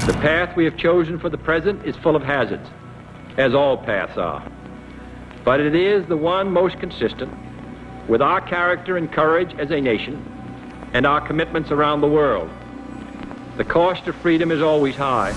The path we have chosen for the present is full of hazards, as all paths are. But it is the one most consistent with our character and courage as a nation and our commitments around the world. The cost of freedom is always high.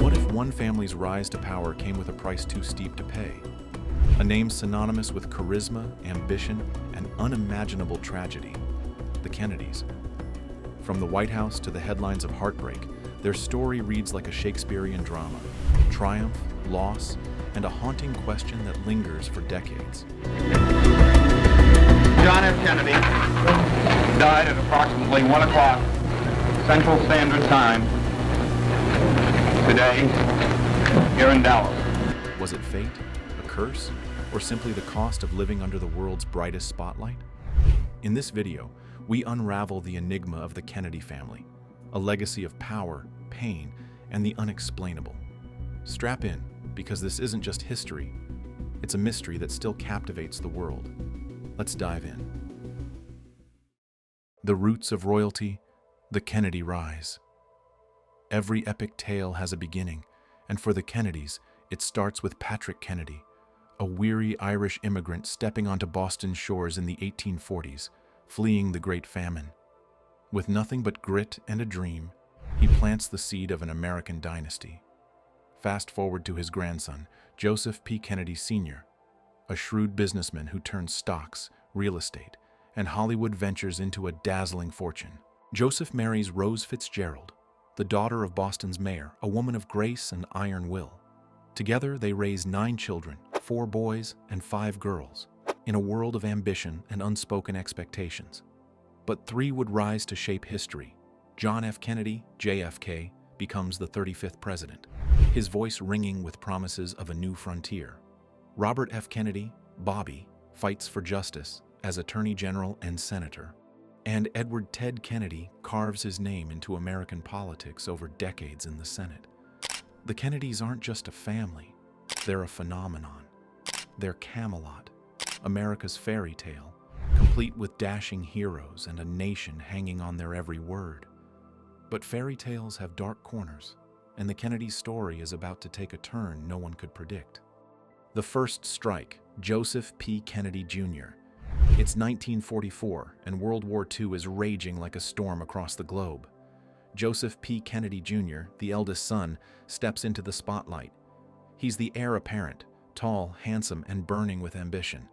What if one family's rise to power came with a price too steep to pay? A name synonymous with charisma, ambition, and unimaginable tragedy. The Kennedys. From the White House to the headlines of heartbreak, their story reads like a Shakespearean drama. Triumph, loss, and a haunting question that lingers for decades. John F. Kennedy died at approximately 1 o'clock Central Standard Time today here in Dallas. Was it fate, a curse, or simply the cost of living under the world's brightest spotlight? In this video, we unravel the enigma of the Kennedy family, a legacy of power, pain, and the unexplainable. Strap in, because this isn't just history, it's a mystery that still captivates the world. Let's dive in. The roots of royalty, the Kennedy rise. Every epic tale has a beginning, and for the Kennedys, it starts with Patrick Kennedy, a weary Irish immigrant stepping onto Boston's shores in the 1840s, fleeing the Great Famine. With nothing but grit and a dream, he plants the seed of an American dynasty. Fast forward to his grandson, Joseph P. Kennedy Sr., a shrewd businessman who turns stocks, real estate, and Hollywood ventures into a dazzling fortune. Joseph marries Rose Fitzgerald, the daughter of Boston's mayor, a woman of grace and iron will. Together, they raise 9 children, 4 boys and 5 girls, in a world of ambition and unspoken expectations. But 3 would rise to shape history. John F. Kennedy, JFK, becomes the 35th president, his voice ringing with promises of a new frontier. Robert F. Kennedy, Bobby, fights for justice as Attorney General and Senator. And Edward Ted Kennedy carves his name into American politics over decades in the Senate. The Kennedys aren't just a family, they're a phenomenon. They're Camelot, America's fairy tale, complete with dashing heroes and a nation hanging on their every word. But fairy tales have dark corners, and the Kennedy story is about to take a turn no one could predict. The first strike, Joseph P. Kennedy Jr. It's 1944, and World War II is raging like a storm across the globe. Joseph P. Kennedy Jr., the eldest son, steps into the spotlight. He's the heir apparent, tall, handsome, and burning with ambition.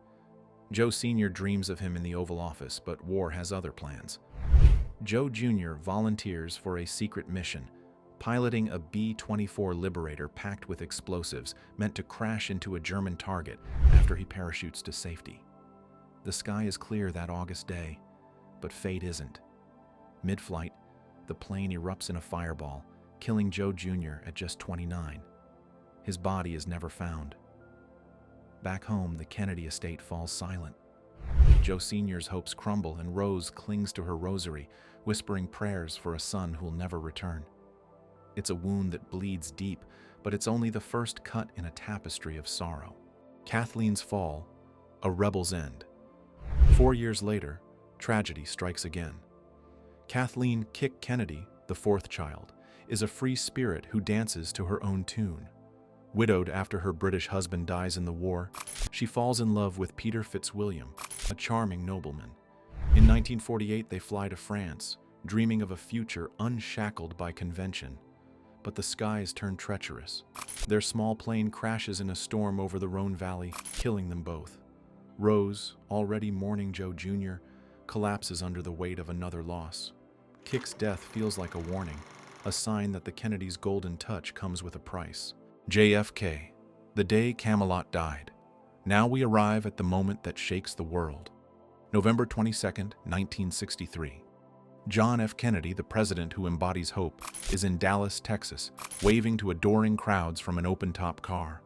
Joe Sr. dreams of him in the Oval Office, but war has other plans. Joe Jr. volunteers for a secret mission, piloting a B-24 Liberator packed with explosives meant to crash into a German target after he parachutes to safety. The sky is clear that August day, but fate isn't. Mid-flight, the plane erupts in a fireball, killing Joe Jr. at just 29. His body is never found. Back home, the Kennedy estate falls silent. Joe Sr.'s hopes crumble, and Rose clings to her rosary, whispering prayers for a son who'll never return. It's a wound that bleeds deep, but it's only the first cut in a tapestry of sorrow. Kathleen's fall, a rebel's end. 4 years later, tragedy strikes again. Kathleen "Kick" Kennedy, the 4th child, is a free spirit who dances to her own tune. Widowed after her British husband dies in the war, she falls in love with Peter Fitzwilliam, a charming nobleman. In 1948, they fly to France, dreaming of a future unshackled by convention. But the skies turn treacherous. Their small plane crashes in a storm over the Rhone Valley, killing them both. Rose, already mourning Joe Jr., collapses under the weight of another loss. Kick's death feels like a warning, a sign that the Kennedys' golden touch comes with a price. JFK, the day Camelot died. Now we arrive at the moment that shakes the world. November 22nd, 1963. John F. Kennedy, the president who embodies hope, is in Dallas, Texas, waving to adoring crowds from an open-top car.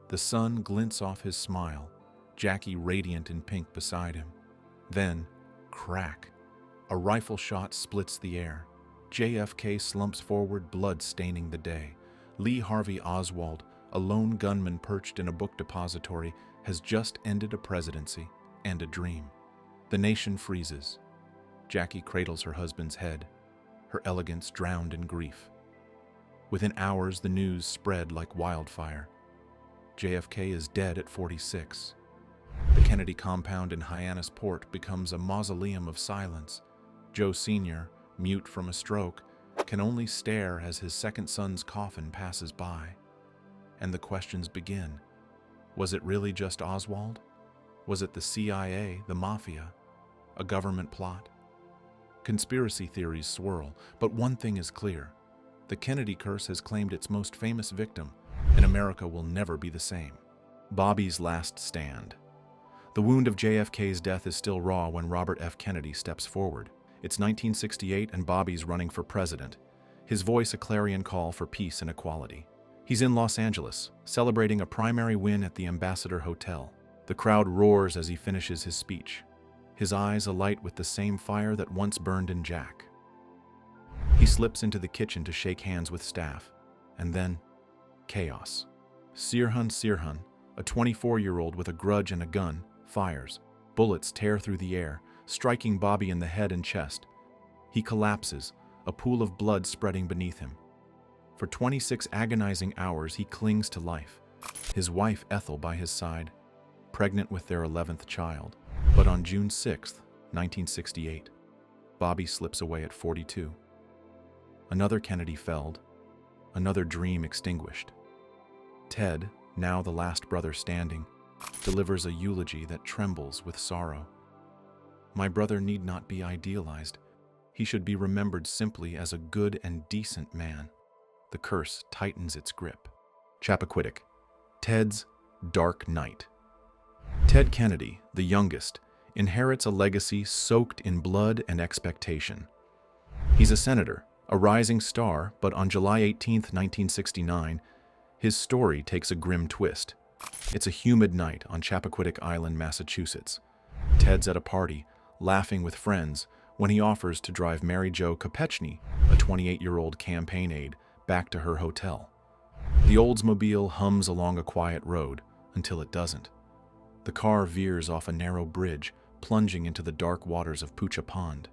The sun glints off his smile, Jackie radiant in pink beside him. Then, crack. A rifle shot splits the air. JFK slumps forward, blood staining the day. Lee Harvey Oswald, a lone gunman perched in a book depository, has just ended a presidency and a dream. The nation freezes. Jackie cradles her husband's head, her elegance drowned in grief. Within hours, the news spread like wildfire. JFK is dead at 46. The Kennedy compound in Hyannisport becomes a mausoleum of silence. Joe Sr., mute from a stroke, can only stare as his second son's coffin passes by. And the questions begin. Was it really just Oswald? Was it the CIA, the mafia, a government plot? Conspiracy theories swirl, but one thing is clear. The Kennedy curse has claimed its most famous victim, and America will never be the same. Bobby's last stand. The wound of JFK's death is still raw when Robert F. Kennedy steps forward. It's 1968 and Bobby's running for president, his voice a clarion call for peace and equality. He's in Los Angeles, celebrating a primary win at the Ambassador Hotel. The crowd roars as he finishes his speech, his eyes alight with the same fire that once burned in Jack. He slips into the kitchen to shake hands with staff, and then chaos. 𝒂𝒏𝒕𝒐𝒍𝒅, a 24-year-old with a grudge and a gun, fires. Bullets tear through the air, striking Bobby in the head and chest. He collapses, a pool of blood spreading beneath him. For 26 agonizing hours, he clings to life, his wife Ethel by his side, pregnant with their 11th child. But on June 6, 1968, Bobby slips away at 42. Another Kennedy felled, another dream extinguished. Ted, now the last brother standing, delivers a eulogy that trembles with sorrow. My brother need not be idealized. He should be remembered simply as a good and decent man. The curse tightens its grip. Chappaquiddick, Ted's dark night. Ted Kennedy, the youngest, inherits a legacy soaked in blood and expectation. He's a senator, a rising star, but on July 18, 1969, his story takes a grim twist. It's a humid night on Chappaquiddick Island, Massachusetts. Ted's at a party, laughing with friends, when he offers to drive Mary Jo 𝒂𝒏𝒕𝒐𝒍𝒅, a 28-year-old campaign aide, back to her hotel. The Oldsmobile hums along a quiet road, until it doesn't. The car veers off a narrow bridge, plunging into the dark waters of Pucha Pond.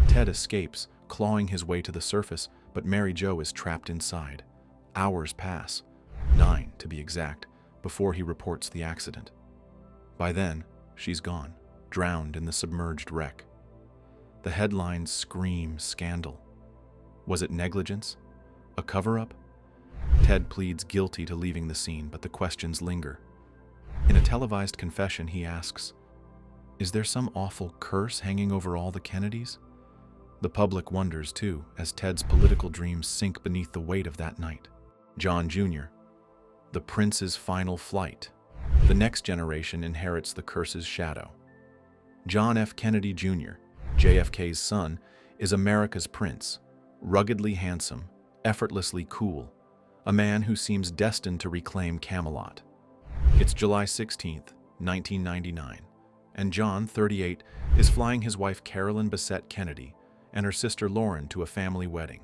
Ted escapes, clawing his way to the surface, but Mary Jo is trapped inside. Hours pass, 9 to be exact, before he reports the accident. By then, she's gone, drowned in the submerged wreck. The headlines scream scandal. Was it negligence? A cover-up? Ted pleads guilty to leaving the scene, but the questions linger. In a televised confession, he asks, "Is there some awful curse hanging over all the Kennedys?" The public wonders, too, as Ted's political dreams sink beneath the weight of that night. John Jr., the prince's final flight. The next generation inherits the curse's shadow. John F. Kennedy Jr., JFK's son, is America's prince, ruggedly handsome, effortlessly cool, a man who seems destined to reclaim Camelot. It's July 16, 1999, and John, 38, is flying his wife Carolyn Bessette Kennedy and her sister Lauren to a family wedding.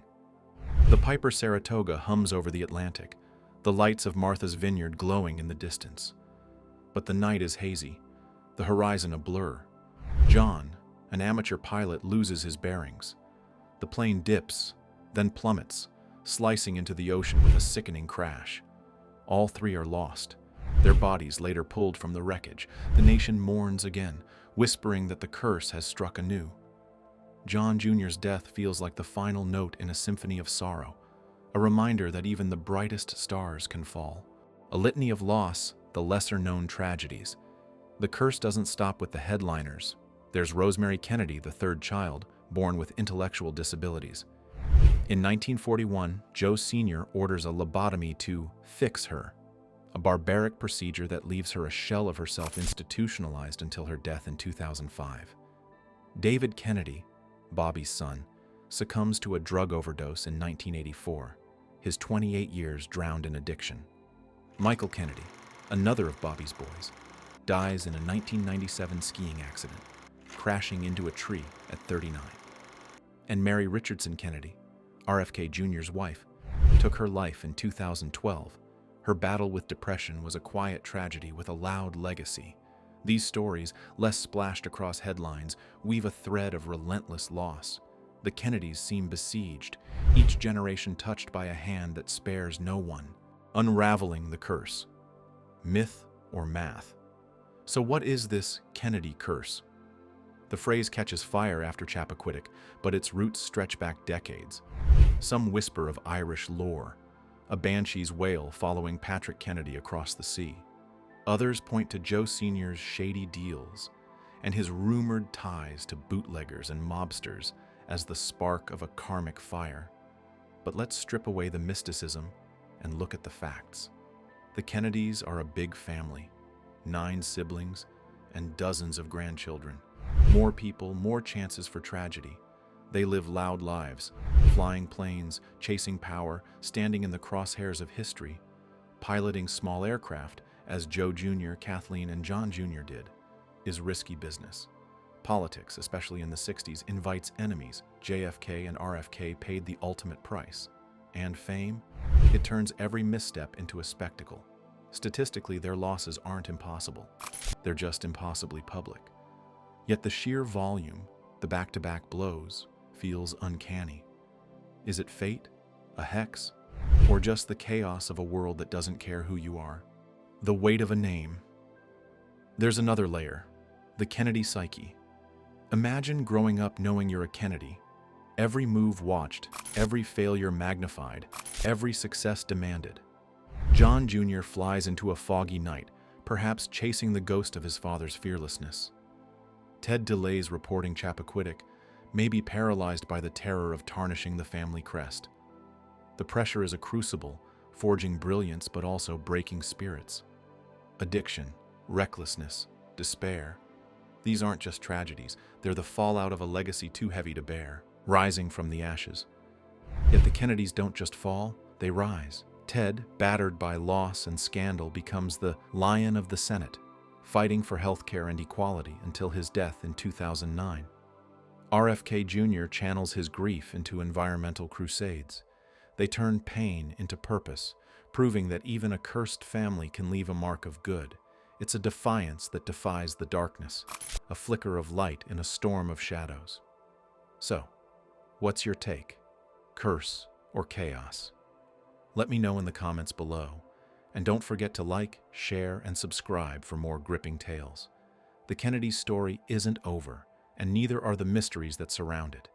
The Piper Saratoga hums over the Atlantic, the lights of Martha's Vineyard glowing in the distance. But the night is hazy, the horizon a blur. John, an amateur pilot, loses his bearings. The plane dips, then plummets, slicing into the ocean with a sickening crash. All three are lost, their bodies later pulled from the wreckage. The nation mourns again, whispering that the curse has struck anew. John Jr.'s death feels like the final note in a symphony of sorrow, a reminder that even the brightest stars can fall. A litany of loss, the lesser-known tragedies. The curse doesn't stop with the headliners. There's Rosemary Kennedy, the third child, born with intellectual disabilities. In 1941, Joe Sr. orders a lobotomy to fix her, a barbaric procedure that leaves her a shell of herself institutionalized until her death in 2005. David Kennedy, Bobby's son, succumbs to a drug overdose in 1984, his 28 years drowned in addiction. Michael Kennedy, another of Bobby's boys, dies in a 1997 skiing accident, crashing into a tree at 39. And Mary Richardson Kennedy, RFK Jr.'s wife, took her life in 2012. Her battle with depression was a quiet tragedy with a loud legacy. These stories, less splashed across headlines, weave a thread of relentless loss. The Kennedys seem besieged, each generation touched by a hand that spares no one. Unraveling the curse. Myth or math? So what is this Kennedy curse? The phrase catches fire after Chappaquiddick, but its roots stretch back decades. Some whisper of Irish lore, a banshee's wail following Patrick Kennedy across the sea. Others point to Joe Sr.'s shady deals and his rumored ties to bootleggers and mobsters as the spark of a karmic fire. But let's strip away the mysticism and look at the facts. The Kennedys are a big family, 9 siblings and dozens of grandchildren. More people, more chances for tragedy. They live loud lives, flying planes, chasing power, standing in the crosshairs of history, piloting small aircraft, as Joe Jr., Kathleen, and John Jr. did, is risky business. Politics, especially in the 60s, invites enemies. JFK and RFK paid the ultimate price. And fame? It turns every misstep into a spectacle. Statistically, their losses aren't impossible. They're just impossibly public. Yet the sheer volume, the back-to-back blows, feels uncanny. Is it fate? A hex? Or just the chaos of a world that doesn't care who you are? The weight of a name. There's another layer, the Kennedy psyche. Imagine growing up knowing you're a Kennedy. Every move watched, every failure magnified, every success demanded. John Jr. flies into a foggy night, perhaps chasing the ghost of his father's fearlessness. Ted delays reporting Chappaquiddick, may be paralyzed by the terror of tarnishing the family crest. The pressure is a crucible, forging brilliance but also breaking spirits. Addiction, recklessness, despair. These aren't just tragedies, they're the fallout of a legacy too heavy to bear, rising from the ashes. Yet the Kennedys don't just fall, they rise. Ted, battered by loss and scandal, becomes the Lion of the Senate, fighting for healthcare and equality until his death in 2009. RFK Jr. channels his grief into environmental crusades. They turn pain into purpose, proving that even a cursed family can leave a mark of good. It's a defiance that defies the darkness, a flicker of light in a storm of shadows. So, what's your take? Curse or chaos? Let me know in the comments below. And don't forget to like, share, and subscribe for more gripping tales. The Kennedy story isn't over, and neither are the mysteries that surround it.